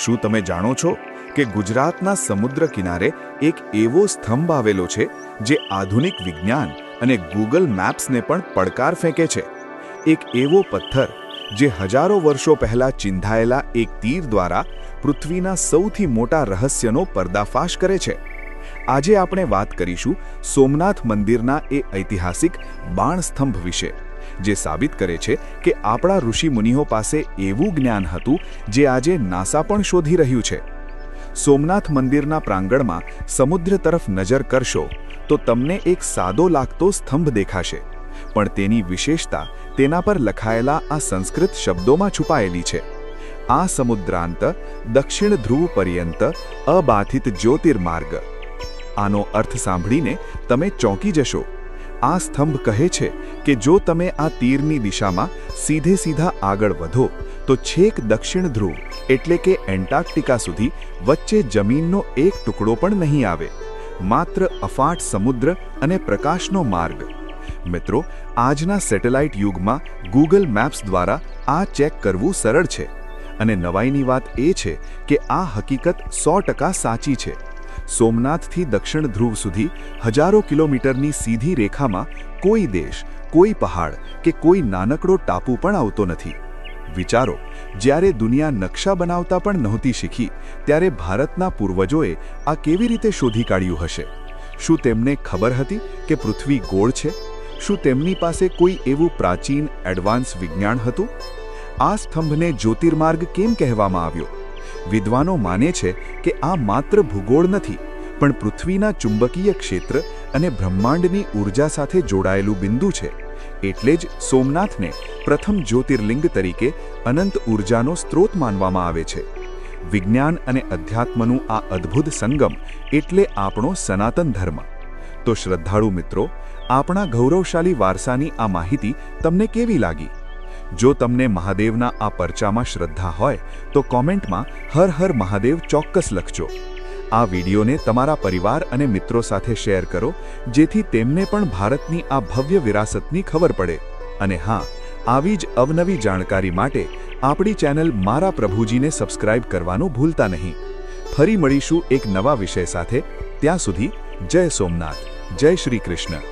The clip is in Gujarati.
શું તમે જાણો છો કે ગુજરાતના સમુદ્ર કિનારે એક એવો સ્તંભ આવેલો છે જે આધુનિક વિજ્ઞાન અને ગૂગલ મેપ્સને પણ પડકાર ફેંકે છે? એક એવો પથ્થર જે હજારો વર્ષો પહેલા ચિંધાયેલા એક તીર દ્વારા પૃથ્વીના સૌથી મોટા રહસ્યનો પર્દાફાશ કરે છે. આજે આપણે વાત કરીશું સોમનાથ મંદિરના એ ઐતિહાસિક બાણસ્તંભ વિશે, જે સાબિત કરે છે કે આપણા ઋષિમુનિઓ પાસે એવું જ્ઞાન હતું જે આજે નાસા પણ શોધી રહ્યું છે. સોમનાથ મંદિરના પ્રાંગણમાં સમુદ્ર તરફ નજર કરશો તો તમને એક સાદો લાગતો સ્તંભ દેખાશે, પણ તેની વિશેષતા તેના પર લખાયેલા આ સંસ્કૃત શબ્દોમાં છુપાયેલી છે. આ સમુદ્રાંત દક્ષિણ ધ્રુવ પર્યંત અબાધિત જ્યોતિર્માર્ગ. આનો અર્થ સાંભળીને તમે ચોંકી જશો. આ સ્તંભ કહે છે કે જો તમે આ તીરની દિશામાં સીધા આગળ વધો તો છેક દક્ષિણ ધ્રુવ એટલે કે એન્ટાર્કટિકા સુધી વચ્ચે જમીનનો એક ટુકડો પણ નહીં આવે, માત્ર અફાટ સમુદ્ર અને પ્રકાશનો માર્ગ. મિત્રો, આજના સેટેલાઇટ યુગમાં ગૂગલ મેપ્સ દ્વારા આ ચેક કરવું સરળ છે, અને નવાઈની વાત એ છે કે આ હકીકત 100% સાચી છે. સોમનાથથી દક્ષિણ ધ્રુવ સુધી હજારો કિલોમીટરની સીધી રેખામાં કોઈ દેશ, કોઈ પહાડ કે કોઈ નાનકડો ટાપુ પણ આવતો નથી. વિચારો, જ્યારે દુનિયા નકશા બનાવતા પણ નહોતી શીખી, ત્યારે ભારતના પૂર્વજોએ આ કેવી રીતે શોધી કાઢ્યું હશે? શું તેમને ખબર હતી કે પૃથ્વી ગોળ છે? શું તેમની પાસે કોઈ એવું પ્રાચીન એડવાન્સ વિજ્ઞાન હતું? આ સ્તંભને જ્યોતિર્માર્ગ કેમ કહેવામાં આવ્યો? વિદ્વાનો માને છે કે આ માત્ર ભૂગોળ નથી, પણ પૃથ્વીના ચુંબકીય ક્ષેત્ર અને બ્રહ્માંડની ઊર્જા સાથે જોડાયેલું બિંદુ છે. એટલે જ સોમનાથને પ્રથમ જ્યોતિર્લિંગ તરીકે અનંત ઊર્જાનો સ્ત્રોત માનવામાં આવે છે. વિજ્ઞાન અને અધ્યાત્મનું આ અદ્ભુત સંગમ એટલે આપણો સનાતન ધર્મ. તો શ્રદ્ધાળુ મિત્રો, આપણા ગૌરવશાળી વારસાની આ માહિતી તમને કેવી લાગી? જો તમને મહાદેવના આ પરચામાં શ્રદ્ધા હોય તો કોમેન્ટમાં હર હર મહાદેવ ચોક્કસ લખજો. આ વિડીયોને તમારા પરિવાર અને મિત્રો સાથે શેર કરો, જેથી તેમને પણ ભારતની આ ભવ્ય વિરાસતની ખબર પડે. અને હા, આવી જ અવનવી જાણકારી માટે આપણી ચેનલ મારા પ્રભુજીને સબસ્ક્રાઇબ કરવાનું ભૂલતા નહીં. ફરી મળીશું એક નવા વિષય સાથે. ત્યાં સુધી જય સોમનાથ, જય શ્રી કૃષ્ણ.